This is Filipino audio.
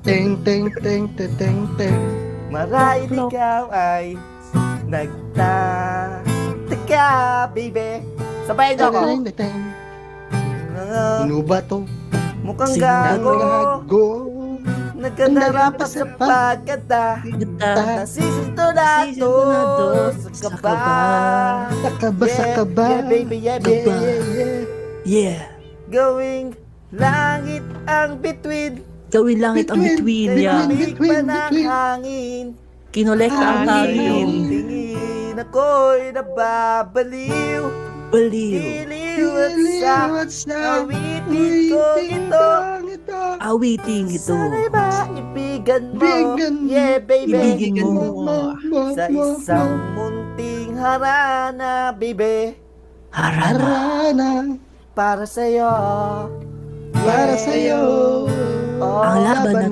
Teng, teng, teng, teng, teng, teng. Marahil ikaw ay nagtataka, baby. Sabayin niyo ako. Teng, teng, teng. Ah, Sino ba to? mukhang Sino gago. Gago. Nagkatarapat sa pagkata. Gata. Nasisintonado sa kaba. Sakaba, sakaba. Yeah, baby, yeah, Yeah, baby. yeah, yeah. Yeah. Gawing langit ang bituin. Gawin langit ang between. Kay Yeah. lamig pa between, ng between. hangin. Kinolekta ang Sa hangin. iyong tingin ako'y nababaliw. Baliw. Giliw at sa awitin ko ito. Awiting ito. Sana'y maibigan mo. Bigan mo. Yeah, baby. Ibigan mo. Sa isang munting harana, baby. Harana. Harana. Para sa'yo. Para sa'yo. Oh, Ang laban na